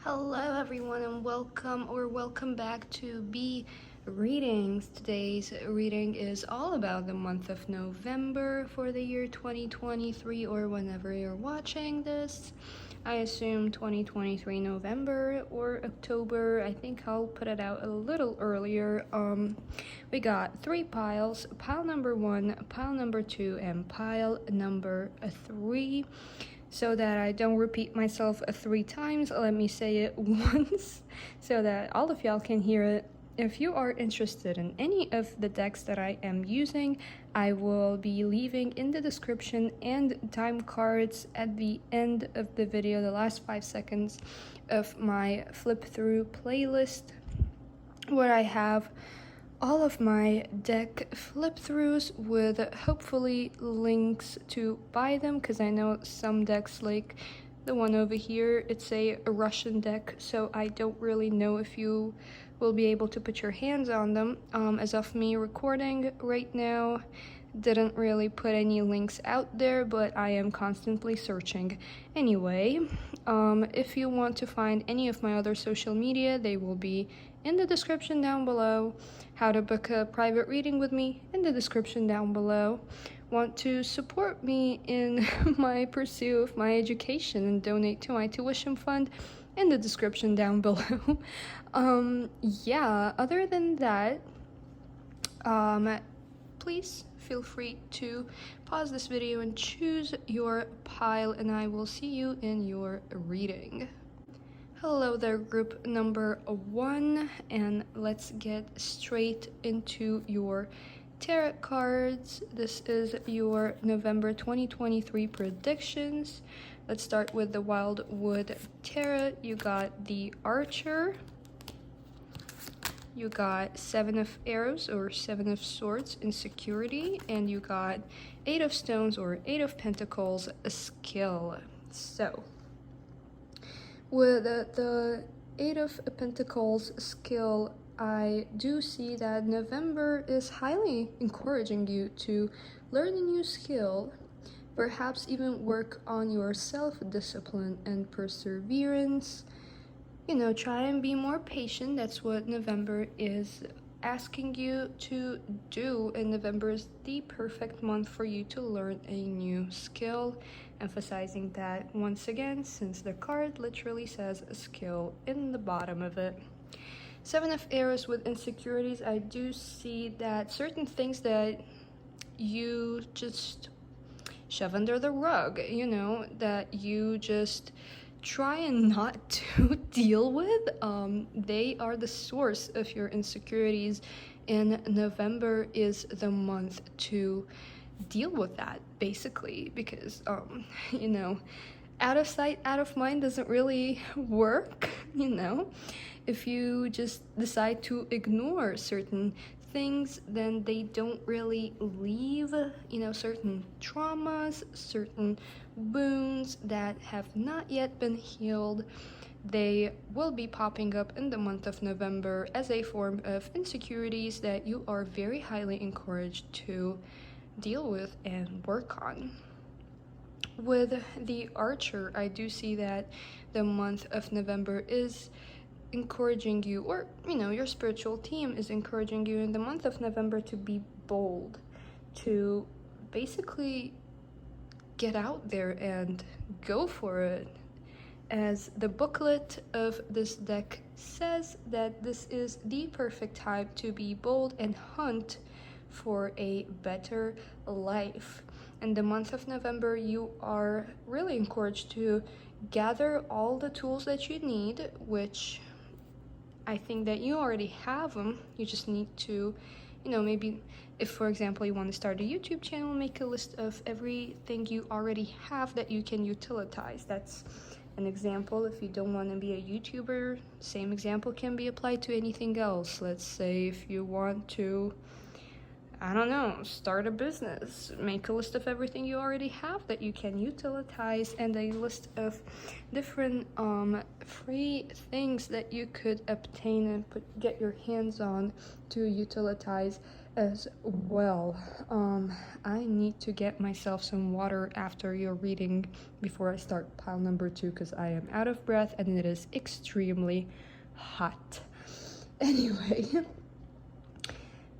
Hello everyone and welcome back to B Readings. Today's reading is all about the month of November for the year 2023, or whenever you're watching this. I assume 2023 November or October. I think I'll put it out a little earlier. We got 3 piles, pile number 1, pile number 2, and pile number 3. So that I don't repeat myself 3 times, let me say it once so that all of y'all can hear it. If you are interested in any of the decks that I am using, I will be leaving in the description and time cards at the end of the video, the last 5 seconds of my flip through playlist, where I have all of my deck flip throughs with hopefully links to buy them, because I know some decks, like the one over here, it's a Russian deck, so I don't really know if you will be able to put your hands on them. As of me recording right now, didn't really put any links out there, but I am constantly searching. Anyway, if you want to find any of my other social media, they will be in the description down below. How to book a private reading with me in the description down below. Want to support me in my pursuit of my education and donate to my tuition fund in the description down below. Yeah, other than that, please feel free to pause this video and choose your pile, and I will see you in your reading. Hello there, group number 1, and let's get straight into your tarot cards. This is your November 2023 predictions. Let's start with the Wildwood Tarot. You got the Archer, you got 7 of Arrows or 7 of Swords, Insecurity, and you got 8 of Stones or 8 of Pentacles, Skill. So with the 8 of Pentacles, Skill, I do see that November is highly encouraging you to learn a new skill, perhaps even work on your self-discipline and perseverance. You know, try and be more patient. That's what November is asking you to do, and November is the perfect month for you to learn a new skill, emphasizing that once again, since the card literally says skill in the bottom of it. 7 of Arrows with Insecurities, I do see that certain things that you just shove under the rug, you know, that you just try and not to deal with, they are the source of your insecurities, and November is the month to deal with that, basically, because you know, out of sight, out of mind doesn't really work. You know, if you just decide to ignore certain things, then they don't really leave, you know, certain traumas, certain wounds that have not yet been healed. They will be popping up in the month of November as a form of insecurities that you are very highly encouraged to deal with and work on. With the Archer, I do see that the month of November is encouraging you, or you know, your spiritual team is encouraging you in the month of November to be bold, to basically get out there and go for it. As the booklet of this deck says, that this is the perfect time to be bold and hunt for a better life. In the month of November, you are really encouraged to gather all the tools that you need, which I think that you already have them. You just need to, you know, maybe if, for example, you want to start a YouTube channel, make a list of everything you already have that you can utilize. That's an example. If you don't want to be a YouTuber, same example can be applied to anything else. Let's say if you want to, I don't know, start a business, make a list of everything you already have that you can utilize, and a list of different free things that you could obtain and get your hands on to utilize as well. I need to get myself some water after your reading before I start pile number 2 because I am out of breath and it is extremely hot. Anyway,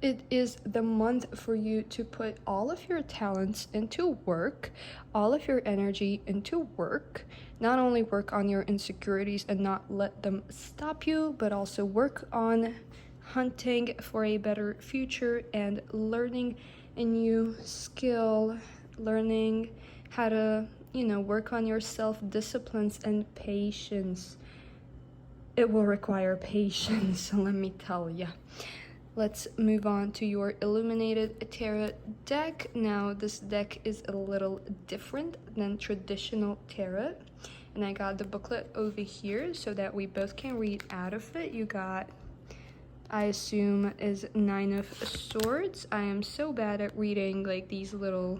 it is the month for you to put all of your talents into work, all of your energy into work. Not only work on your insecurities and not let them stop you, but also work on hunting for a better future and learning a new skill, learning how to, work on your self-disciplines and patience. It will require patience, let me tell ya. Let's move on to your Illuminated Tarot deck. Now, this deck is a little different than traditional tarot. And I got the booklet over here so that we both can read out of it. You got, I assume, is 9 of Swords. I am so bad at reading like these little,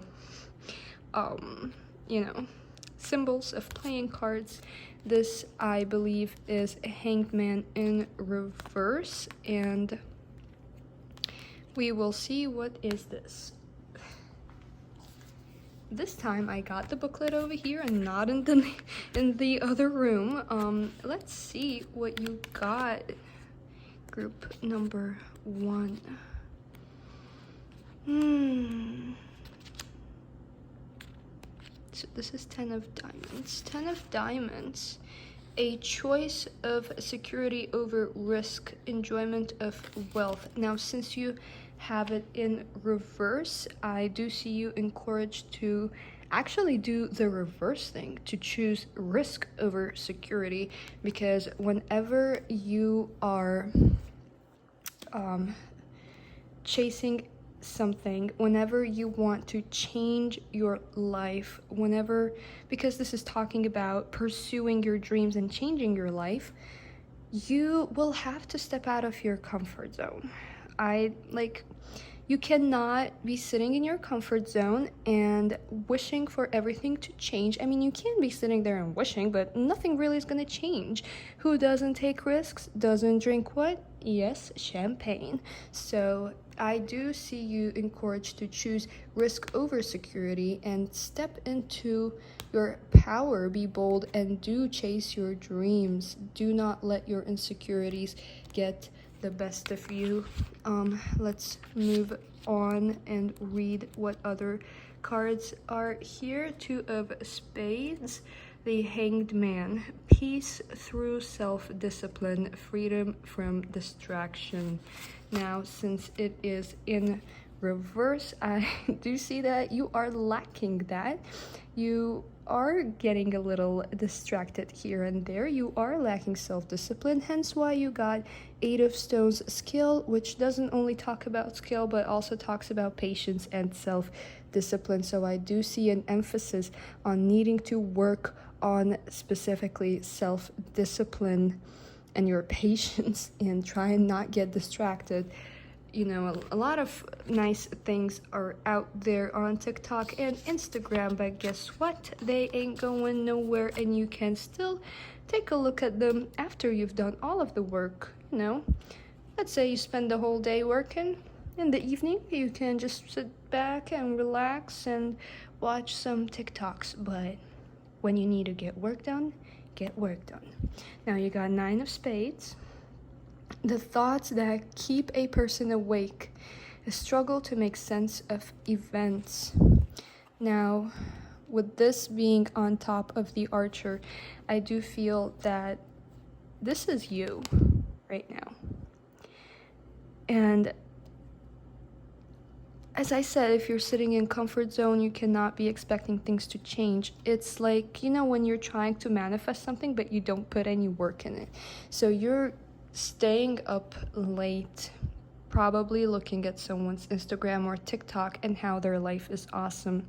symbols of playing cards. This, I believe, is a Hanged Man in reverse, and we will see what is this. This time I got the booklet over here and not in the other room. Let's see what you got. Group number 1. So this is 10 of Diamonds. 10 of Diamonds. A choice of security over risk, enjoyment of wealth. Now, since you have it in reverse, I do see you encouraged to actually do the reverse thing, to choose risk over security, because whenever you are chasing something, whenever you want to change your life, because this is talking about pursuing your dreams and changing your life, you will have to step out of your comfort zone. You cannot be sitting in your comfort zone and wishing for everything to change. I mean, you can be sitting there and wishing, but nothing really is going to change. Who doesn't take risks doesn't drink what? Yes, champagne. So I do see you encouraged to choose risk over security and step into your power. Be bold and do chase your dreams. Do not let your insecurities get the best of you. Let's move on and read what other cards are here. 2 of Spades, the Hanged Man, peace through self-discipline, freedom from distraction. Now, since it is in reverse, I do see that you are lacking that. You are getting a little distracted here and there. You are lacking self-discipline, hence why you got 8 of Stones, skill, which doesn't only talk about skill but also talks about patience and self-discipline. So I do see an emphasis on needing to work on specifically self-discipline and your patience and try and not get distracted. A lot of nice things are out there on TikTok and Instagram, but guess what? They ain't going nowhere, and you can still take a look at them after you've done all of the work. Let's say you spend the whole day working. In the evening, you can just sit back and relax and watch some TikToks, but when you need to get work done, get work done. Now you got 9 of Spades. The thoughts that keep a person awake, a struggle to make sense of events. Now, with this being on top of the Archer, I do feel that this is you right now. And as I said, if you're sitting in comfort zone, you cannot be expecting things to change. It's like, when you're trying to manifest something, but you don't put any work in it. So you're staying up late, probably looking at someone's Instagram or TikTok and how their life is awesome,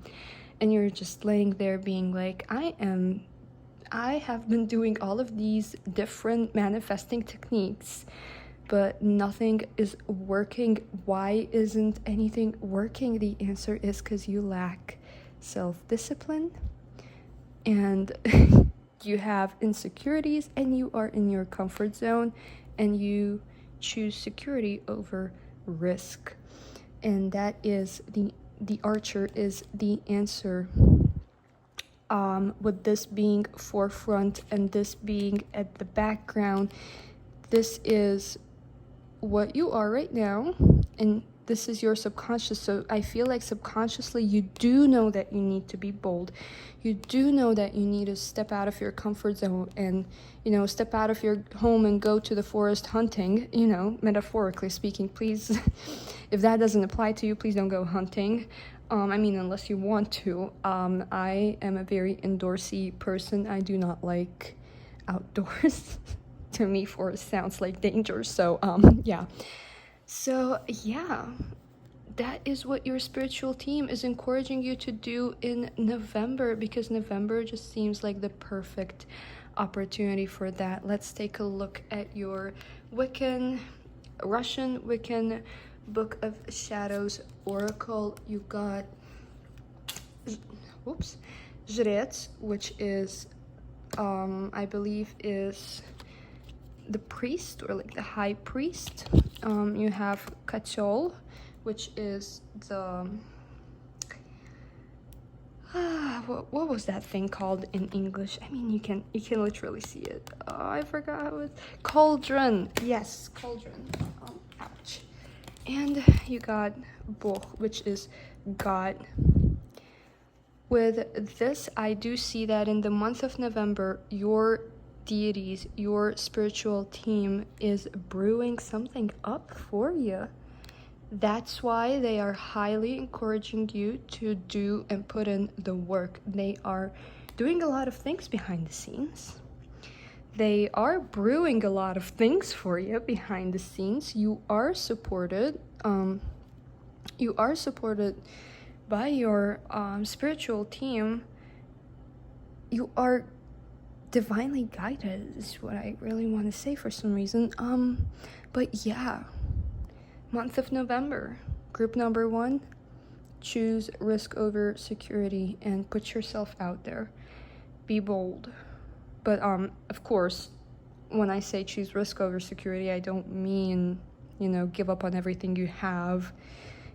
and you're just laying there being like, I have been doing all of these different manifesting techniques, but nothing is working. Why isn't anything working? The answer is because you lack self-discipline and you have insecurities and you are in your comfort zone and you choose security over risk. and that is the Archer is the answer. With this being forefront and this being at the background, this is what you are right now, and this is your subconscious. So I feel like subconsciously you do know that you need to be bold. You do know that you need to step out of your comfort zone and, you know, step out of your home and go to the forest hunting, you know, metaphorically speaking. Please, if that doesn't apply to you, please don't go hunting. I mean, unless you want to. I am a very indoorsy person. I do not like outdoors. To me, forest sounds like danger. So, yeah. So, yeah, that is what your spiritual team is encouraging you to do in November, because November just seems like the perfect opportunity for that. Let's take a look at your Russian Wiccan Book of Shadows Oracle. You got, Жрец, which is, I believe is the priest, or like the high priest. You have Kachol, which is the what was that thing called in English? I mean, you can literally see it. I forgot how it. Cauldron. Yes, cauldron. Ouch. And you got Boch, which is God. With this, I do see that in the month of November, your deities, your spiritual team is brewing something up for you. That's why they are highly encouraging you to do and put in the work. They are doing a lot of things behind the scenes. They are brewing a lot of things for you behind the scenes. You are supported. You are supported by your spiritual team. You are divinely guided, is what I really want to say for some reason. But yeah, month of November, group number 1, choose risk over security and put yourself out there. Be bold. But of course, when I say choose risk over security, I don't mean, you know, give up on everything you have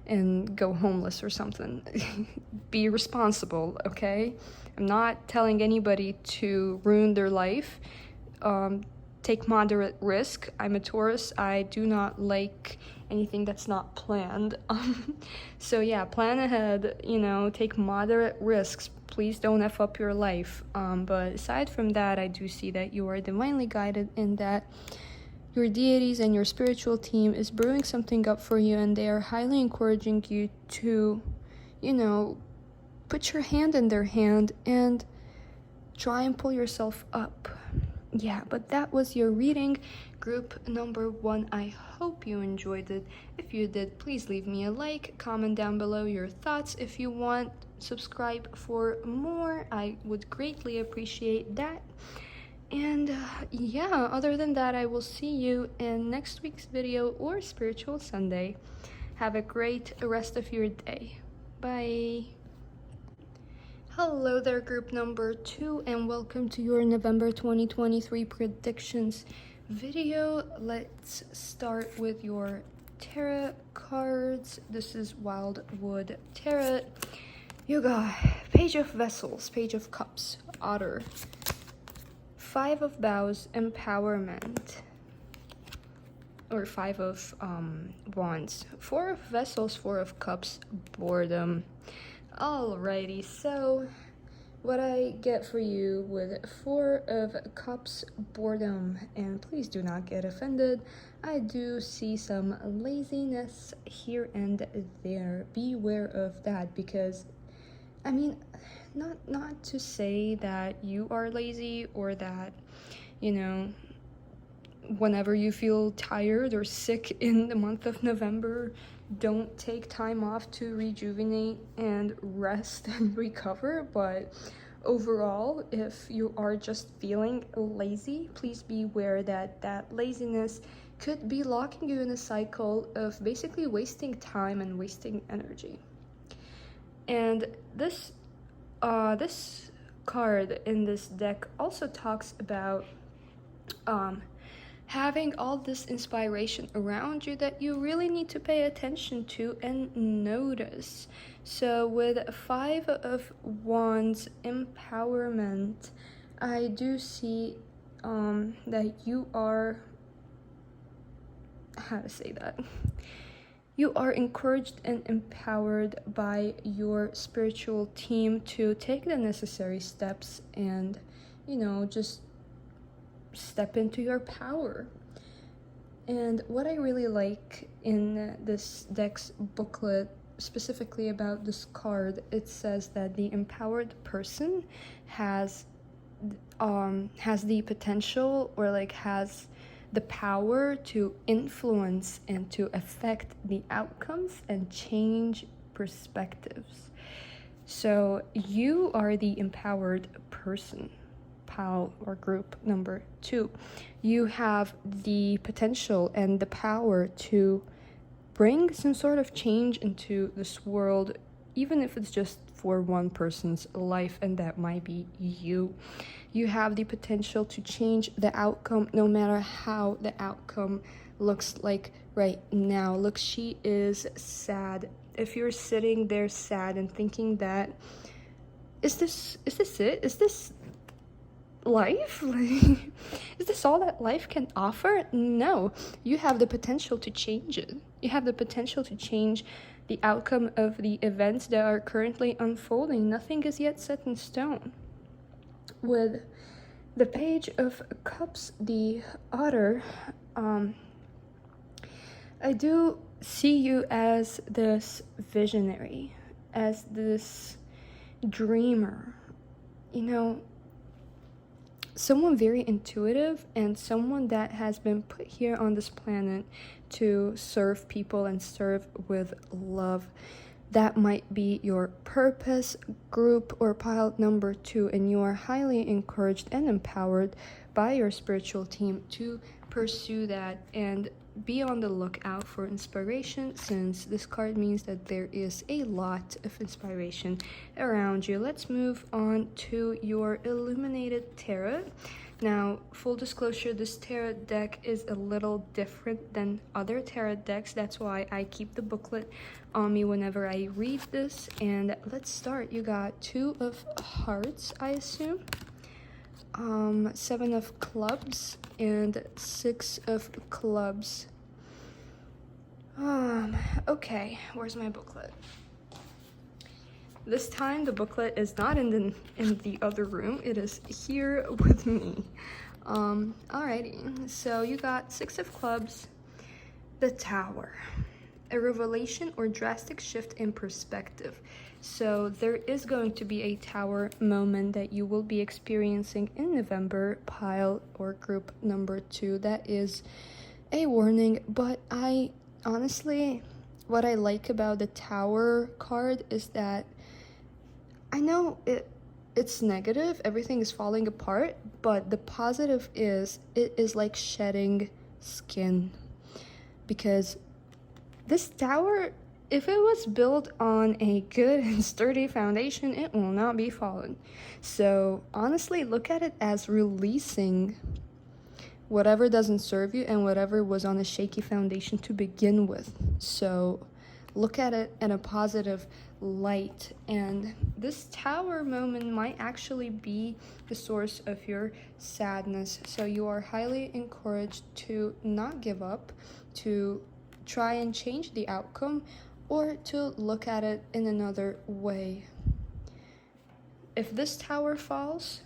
and go homeless or something. Be responsible, okay? I'm not telling anybody to ruin their life. Take moderate risk. I'm a Taurus. I do not like anything that's not planned. So yeah, plan ahead, you know, take moderate risks. Please don't F up your life. But aside from that, I do see that you are divinely guided, in that your deities and your spiritual team is brewing something up for you, and they are highly encouraging you to, you know, put your hand in their hand and try and pull yourself up. Yeah, but that was your reading, group number 1. I hope you enjoyed it. If you did, please leave me a like, comment down below your thoughts if you want, subscribe for more. I would greatly appreciate that. And yeah, other than that, I will see you in next week's video or Spiritual Sunday. Have a great rest of your day. Bye. Hello there, group number 2, and welcome to your November 2023 predictions video. Let's start with your tarot cards. This is Wildwood Tarot. You got Page of Vessels, Page of Cups, Otter, 5 of Bows, Empowerment, or 5 of Wands, 4 of Vessels, 4 of Cups, Boredom. Alrighty, so what I get for you with 4 of Cups, Boredom, and please do not get offended, I do see some laziness here and there. Beware of that, because, I mean, not to say that you are lazy, or that, you know, whenever you feel tired or sick in the month of November, don't take time off to rejuvenate and rest and recover. But overall, if you are just feeling lazy, please be aware that that laziness could be locking you in a cycle of basically wasting time and wasting energy. And this card in this deck also talks about having all this inspiration around you that you really need to pay attention to and notice. So with 5 of Wands, empowerment, I do see that you are, how to say that? You are encouraged and empowered by your spiritual team to take the necessary steps and, just step into your power. And what I really like in this deck's booklet, specifically about this card, it says that the empowered person has the potential, or like has the power to influence and to affect the outcomes and change perspectives. So you are the empowered person, pile or group number 2. You have the potential and the power to bring some sort of change into this world, even if it's just for one person's life, and that might be you. You have the potential to change the outcome, no matter how the outcome looks like right now. Look, she is sad. If you're sitting there sad and thinking that, is this it? Is this life? Is this all that life can offer? No, you have the potential to change it. You have the potential to change the outcome of the events that are currently unfolding. Nothing is yet set in stone. With the Page of Cups, the Otter, I do see you as this visionary, as this dreamer, someone very intuitive, and someone that has been put here on this planet to serve people and serve with love. That might be your purpose, group, or pile number 2, and you are highly encouraged and empowered by your spiritual team to pursue that and be on the lookout for inspiration, since this card means that there is a lot of inspiration around you. Let's move on to your Illuminated Tarot. Now, full disclosure, this tarot deck is a little different than other tarot decks. That's why I keep the booklet on me whenever I read this. And let's start. You got 2 of Hearts, I assume. 7 of Clubs and 6 of Clubs. Okay, where's my booklet? This time the booklet is not in the other room. It is here with me. Alrighty, so you got 6 of Clubs, the Tower. A revelation or drastic shift in perspective. So there is going to be a tower moment that you will be experiencing in November, pile or group number 2. That is a warning, but honestly, what I like about the Tower card is that I know it's negative, everything is falling apart, but the positive is it is like shedding skin, because this tower, if it was built on a good and sturdy foundation, it will not be fallen. So honestly, look at it as releasing whatever doesn't serve you and whatever was on a shaky foundation to begin with. So look at it in a positive light, and this tower moment might actually be the source of your sadness. So you are highly encouraged to not give up, to try and change the outcome, or to look at it in another way. If this tower falls,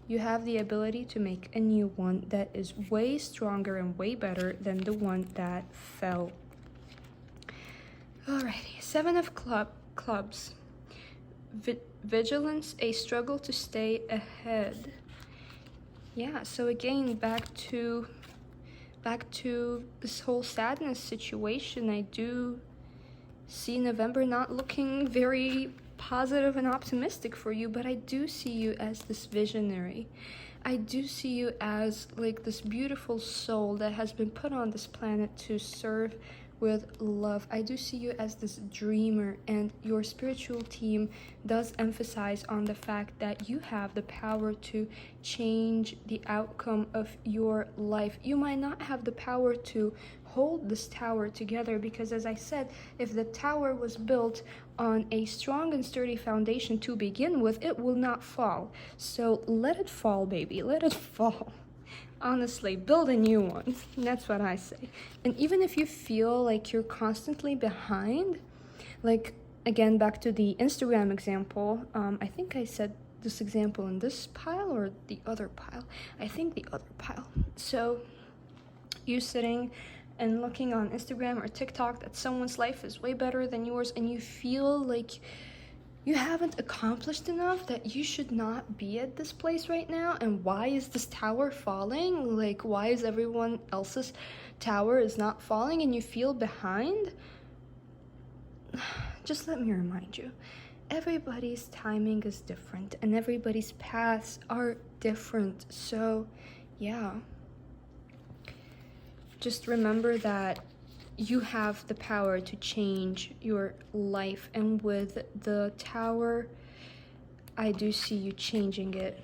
you have the ability to make a new one that is way stronger and way better than the one that fell. Alrighty, 7 of Clubs. Vigilance, a struggle to stay ahead. Yeah, so again, back to this whole sadness situation. I do see November not looking very positive and optimistic for you, but I do see you as this visionary. I do see you as like this beautiful soul that has been put on this planet to serve with love. I do see you as this dreamer, and your spiritual team does emphasize on the fact that you have the power to change the outcome of your life. You might not have the power to hold this tower together, because as I said, if the tower was built on a strong and sturdy foundation to begin with, it will not fall. So let it fall, baby, let it fall. Honestly, build a new one. That's what I say. And even if you feel like you're constantly behind, like, again, back to the Instagram example, I think I said this example in this pile or the other pile. I think the other pile. So you sitting and looking on Instagram or TikTok that someone's life is way better than yours, and you feel like you haven't accomplished enough, that you should not be at this place right now. And why is this tower falling? Like, why is everyone else's tower is not falling and you feel behind? Just let me remind you, everybody's timing is different and everybody's paths are different. So yeah, just remember that you have the power to change your life, and with the tower, I do see you changing it.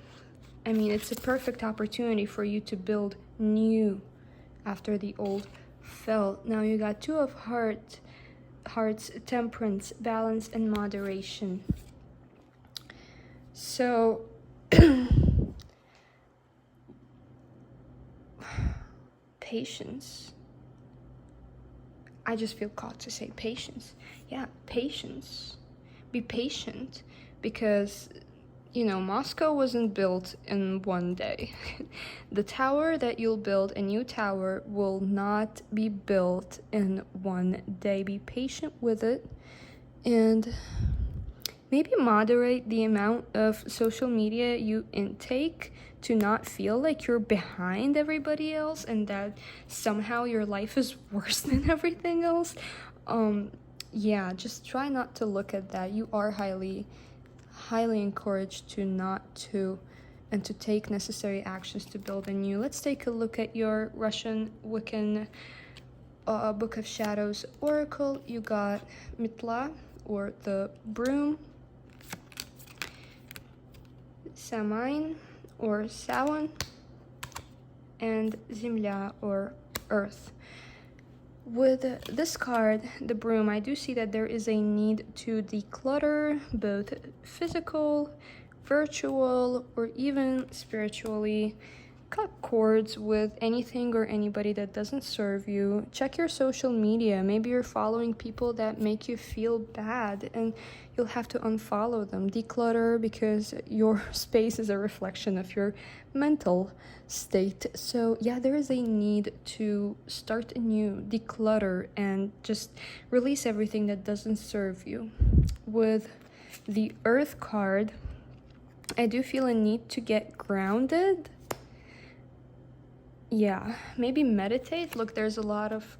I mean, it's a perfect opportunity for you to build new after the old fell. Now you got Two of Hearts, temperance, balance, and moderation. So patience. I just feel called to say patience. Yeah, patience. Be patient, because, you know, Moscow wasn't built in one day. The tower that you'll build, a new tower, will not be built in one day. Be patient with it, and maybe moderate the amount of social media you intake to not feel like you're behind everybody else and that somehow your life is worse than everything else. Yeah, just try not to look at that. You are highly encouraged to not to, and to take necessary actions to build a new. Let's take a look at your Russian Wiccan Book of Shadows Oracle. You got Mitla, or the broom, Samhain, or Samhain, and Земля, or earth. With this card, the broom, I do see that there is a need to declutter, both physical, virtual, or even spiritually. Cut cords with anything or anybody that doesn't serve you. Check your social media. Maybe you're following people that make you feel bad, and you'll have to unfollow them. Declutter, because your space is a reflection of your mental state. So yeah, there is a need to start anew, declutter, and just release everything that doesn't serve you. With the Earth card, I do feel a need to get grounded. Yeah, maybe meditate. Look, there's a lot of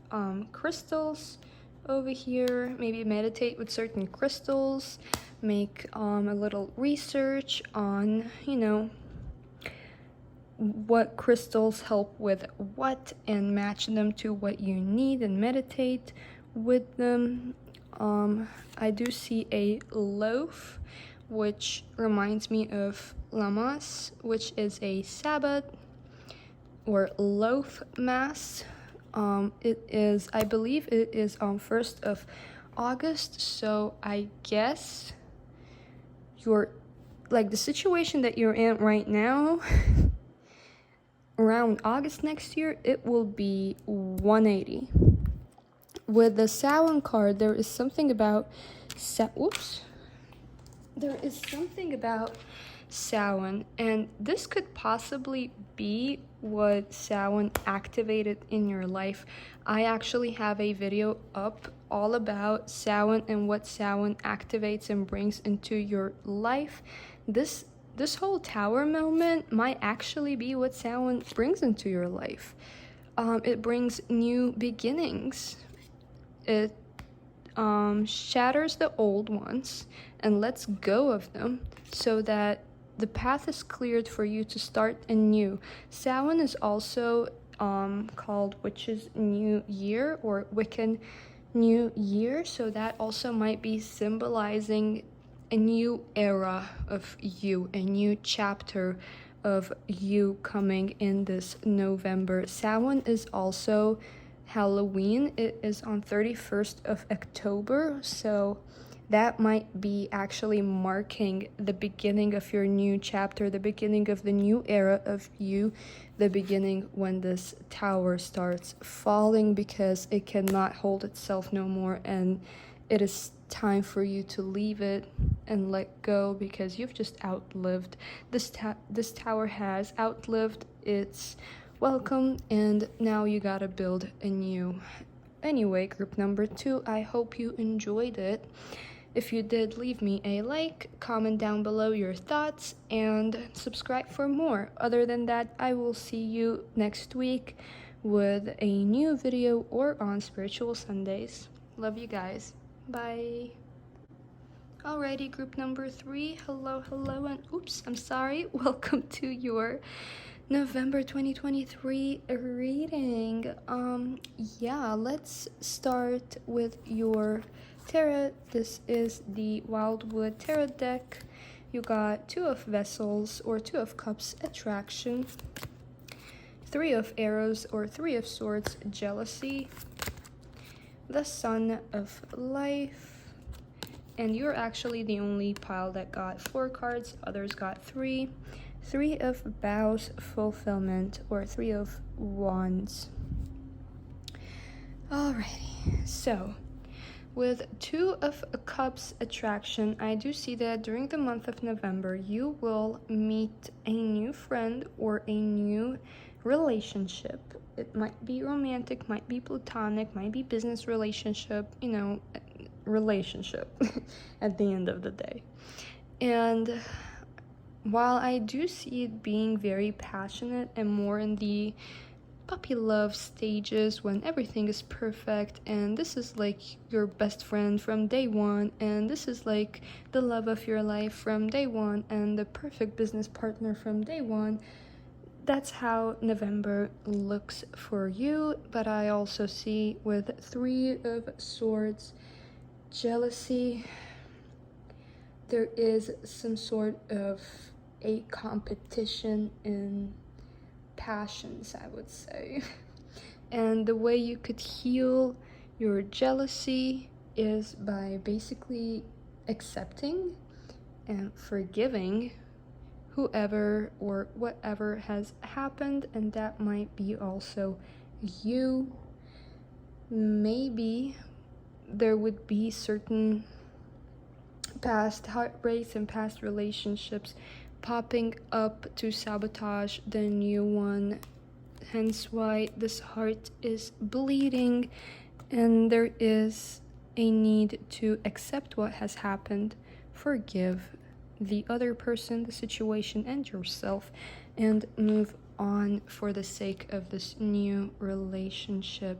crystals over here. Maybe meditate with certain crystals. Make a little research on, you know, what crystals help with what, and match them to what you need and meditate with them. I do see a loaf, which reminds me of Lamas, which is a Sabbath or loaf mass. It is, I believe it is on 1st of August, so I guess you're, like, the situation that you're in right now, around August next year, it will be 180. With the Samhain card, there is something about there is something about Samhain, and this could possibly be what Samhain activated in your life. I actually have a video up all about Samhain and what Samhain activates and brings into your life. This whole tower moment might actually be what Samhain brings into your life. It brings new beginnings. It shatters the old ones and lets go of them, so that the path is cleared for you to start anew. Samhain is also called Witch's New Year or Wiccan New Year, so that also might be symbolizing a new era of you, a new chapter of you coming in this November. Samhain is also Halloween. It is on 31st of October, so that might be actually marking the beginning of your new chapter, the beginning of the new era of you, the beginning when this tower starts falling because it cannot hold itself no more, and it is time for you to leave it and let go because you've just outlived this tower has outlived its welcome, and now you gotta build anew. Anyway, group number 2, I hope you enjoyed it. If you did, leave me a like, comment down below your thoughts, and subscribe for more. Other than that, I will see you next week with a new video or on Spiritual Sundays. Love you guys. Bye. Alrighty, group number 3. Hello, and oops, I'm sorry. Welcome to your November 2023 reading. Yeah, let's start with your tarot. This is the Wildwood Tarot deck. You got 2 of Vessels or 2 of Cups, Attraction, 3 of Arrows or 3 of Swords, Jealousy, the Sun of Life, and you're actually the only pile that got 4 cards. Others got 3 of Bows, Fulfillment, or 3 of Wands. Alrighty, so with 2 of Cups, Attraction, I do see that during the month of November you will meet a new friend or a new relationship. It might be romantic, might be platonic, might be business relationship, relationship at the end of the day. And while I do see it being very passionate and more in the puppy love stages when everything is perfect and this is like your best friend from day one, and this is like the love of your life from day one and the perfect business partner from day one, that's how November looks for you. But I also see with 3 of Swords, Jealousy, there is some sort of a competition in passions, I would say. And the way you could heal your jealousy is by basically accepting and forgiving whoever or whatever has happened, and that might be also you. Maybe there would be certain past heartbreaks and past relationships popping up to sabotage the new one, hence why this heart is bleeding, and there is a need to accept what has happened, forgive the other person, the situation, and yourself, and move on for the sake of this new relationship.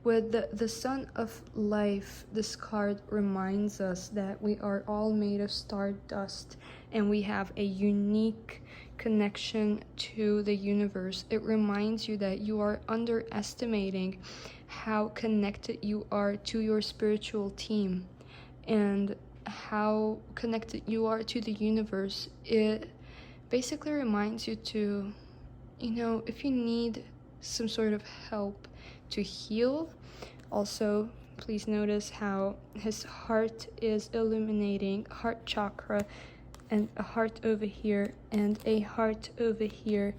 With the Sun of Life, this card reminds us that we are all made of stardust and we have a unique connection to the universe. It reminds you that you are underestimating how connected you are to your spiritual team and how connected you are to the universe. It basically reminds you to, if you need some sort of help to heal. Also, please notice how his heart is illuminating, heart chakra, and a heart over here and a heart over here.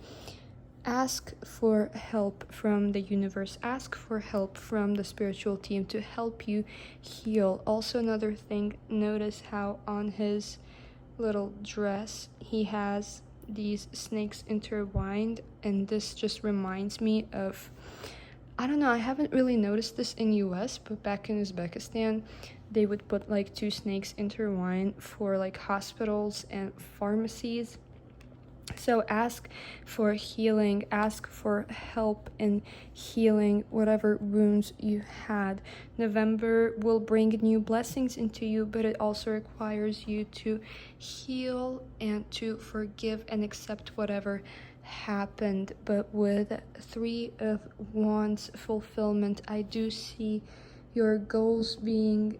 Ask for help from the universe. Ask for help from the spiritual team to help you heal. Also, another thing, notice how on his little dress he has these snakes intertwined, and this just reminds me of, I don't know, I haven't really noticed this in US, but back in Uzbekistan they would put like 2 snakes intertwined for like hospitals and pharmacies. So ask for healing, ask for help in healing whatever wounds you had. November will bring new blessings into you, but it also requires you to heal and to forgive and accept whatever happened, but with Three of Wands fulfillment, I do see your goals being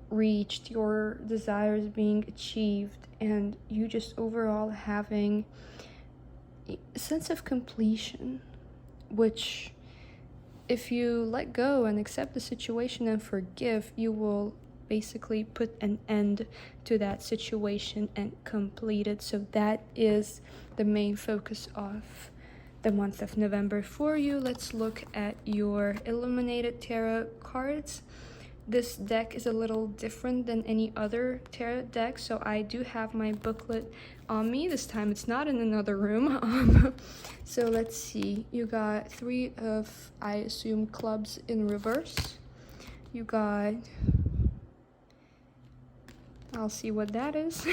reached, your desires being achieved, and you just overall having a sense of completion, which if you let go and accept the situation and forgive, you will basically put an end to that situation and complete it. So that is the main focus of the month of November for you. Let's look at your illuminated tarot cards. This deck is a little different than any other tarot deck, so I do have my booklet on me. This time it's not in another room. So let's see. You got Three of, I assume, clubs in reverse. You got, I'll see what that is.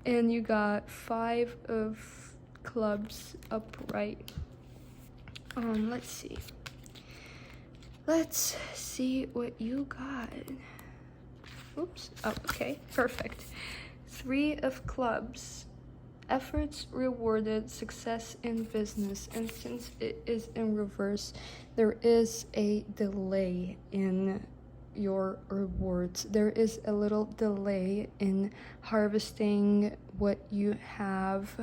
And you got Five of clubs upright. Let's see. Let's see what you got. Oops. Oh, okay. Perfect. Three of clubs. Efforts rewarded, success in business. And since it is in reverse, there is a delay in your rewards. There is a little delay in harvesting what you have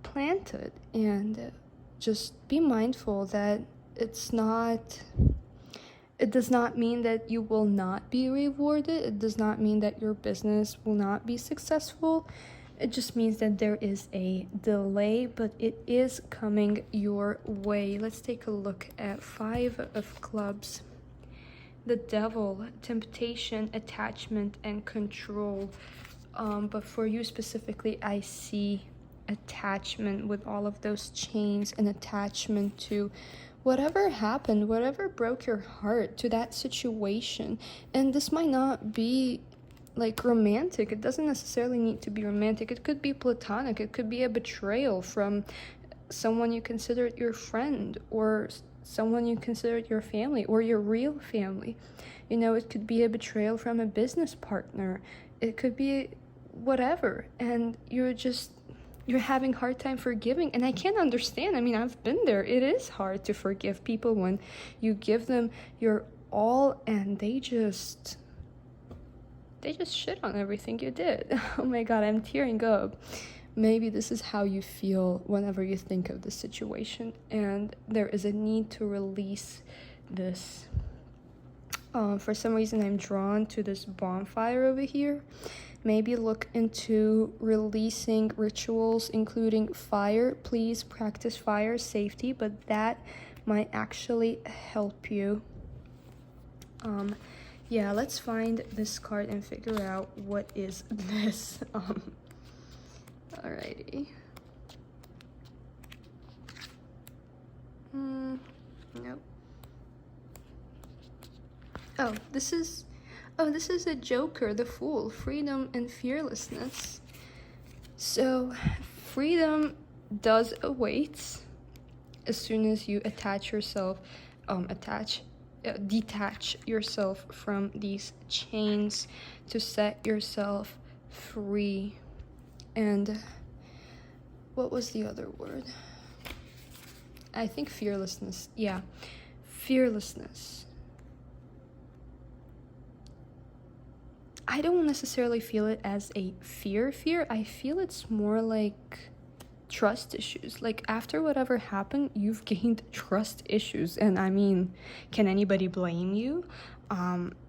planted. And just be mindful that it does not mean that you will not be rewarded. It does not mean that your business will not be successful. It just means that there is a delay, but it is coming your way. Let's take a look at Five of clubs. The Devil, temptation, attachment, and control. But for you specifically, I see attachment with all of those chains, and attachment to whatever happened, whatever broke your heart, to that situation. And this might not be like romantic. It doesn't necessarily need to be romantic. It could be platonic. It could be a betrayal from someone you considered your friend, or someone you considered your family, or your real family. You know, it could be a betrayal from a business partner. It could be whatever, and you're having a hard time forgiving. And I can't understand. I mean, I've been there. It is hard to forgive people when you give them your all and they just shit on everything you did. Oh my god, I'm tearing up. Maybe this is how you feel whenever you think of the situation, and there is a need to release this. For some reason, I'm drawn to this bonfire over here. Maybe look into releasing rituals, including fire. Please practice fire safety, but that might actually help you. Yeah, let's find this card and figure out what is this. Alrighty. Nope. This is a Joker, the Fool, freedom and fearlessness. So, freedom does await as soon as you detach yourself from these chains to set yourself free. And what was the other word? I think fearlessness. Yeah, fearlessness. I don't necessarily feel it as a fear. I feel it's more like trust issues. Like, after whatever happened, you've gained trust issues. And I mean, can anybody blame you?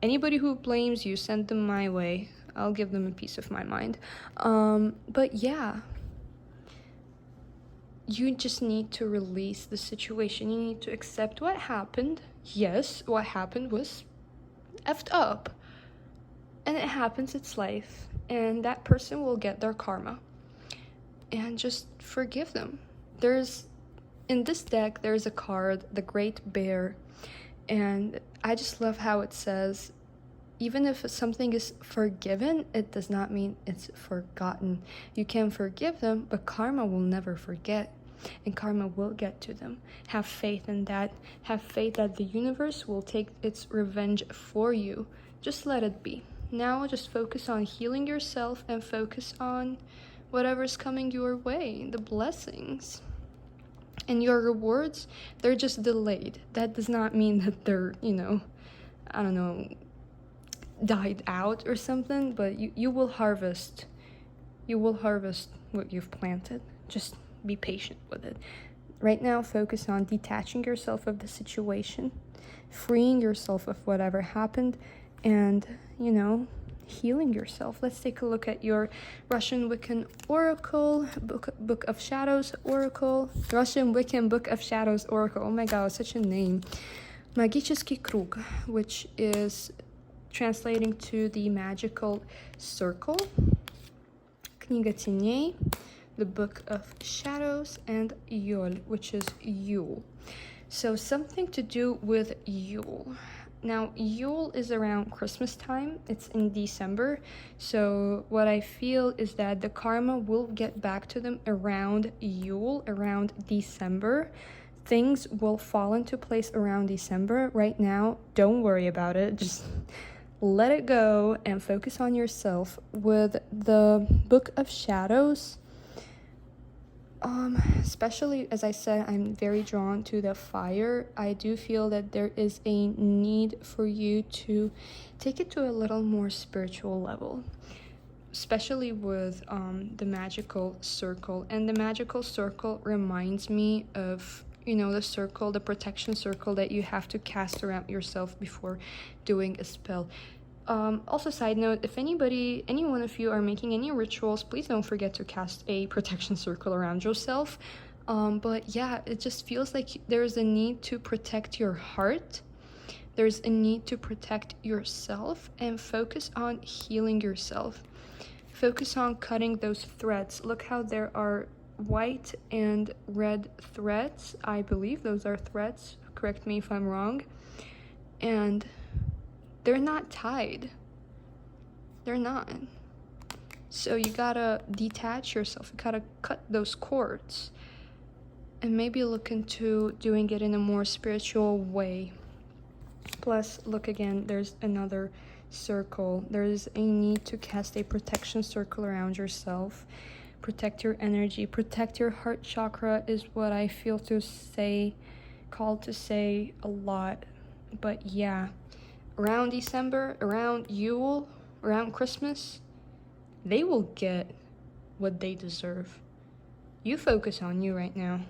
Anybody who blames you, send them my way. I'll give them a piece of my mind. But yeah, you just need to release the situation. You need to accept what happened. Yes, what happened was effed up. And it happens, it's life. And that person will get their karma. And just forgive them. In this deck, there's a card, the Great Bear. And I just love how it says, even if something is forgiven, it does not mean it's forgotten. You can forgive them, but karma will never forget. And karma will get to them. Have faith in that. Have faith that the universe will take its revenge for you. Just let it be. Now just focus on healing yourself and focus on whatever's coming your way, the blessings. And your rewards, they're just delayed. That does not mean that they're, I don't know, died out or something, but you will harvest. You will harvest what you've planted. Just be patient with it. Right now, focus on detaching yourself of the situation, freeing yourself of whatever happened, and, healing yourself. Let's take a look at your Russian Wiccan Oracle, Book of Shadows Oracle. Russian Wiccan Book of Shadows Oracle. Oh my god, such a name. Магический круг, which is translating to the magical circle. Книга теней, the Book of Shadows, and Yule, which is Yule. So something to do with Yule. Now, Yule is around Christmas time. It's in December. So what I feel is that the karma will get back to them around Yule, around December. Things will fall into place around December. Right now, don't worry about it. Just let it go and focus on yourself. With the Book of Shadows, especially, as I said, I'm very drawn to the fire. I do feel that there is a need for you to take it to a little more spiritual level, especially with the magical circle. And the magical circle reminds me of, the circle, the protection circle that you have to cast around yourself before doing a spell. Also, side note, if any one of you are making any rituals, please don't forget to cast a protection circle around yourself. But yeah, it just feels like there's a need to protect your heart. There's a need to protect yourself and focus on healing yourself. Focus on cutting those threads. Look how there are white and red threads. I believe those are threads. Correct me if I'm wrong. And they're not tied. They're not. So you gotta detach yourself. You gotta cut those cords. And maybe look into doing it in a more spiritual way. Plus, look again, there's another circle. There's a need to cast a protection circle around yourself. Protect your energy. Protect your heart chakra is what I feel called to say a lot. But yeah. Around December, around Yule, around Christmas, they will get what they deserve. You focus on you right now.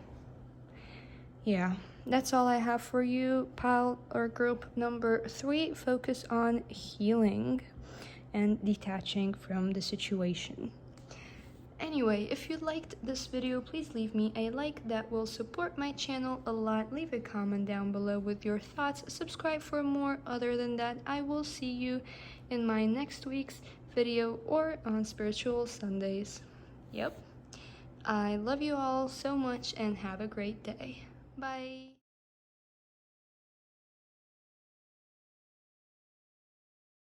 Yeah, that's all I have for you, pile or group number 3. Focus on healing and detaching from the situation. Anyway, if you liked this video, please leave me a like. That will support my channel a lot. Leave a comment down below with your thoughts. Subscribe for more. Other than that, I will see you in my next week's video or on Spiritual Sundays. Yep. I love you all so much and have a great day. Bye.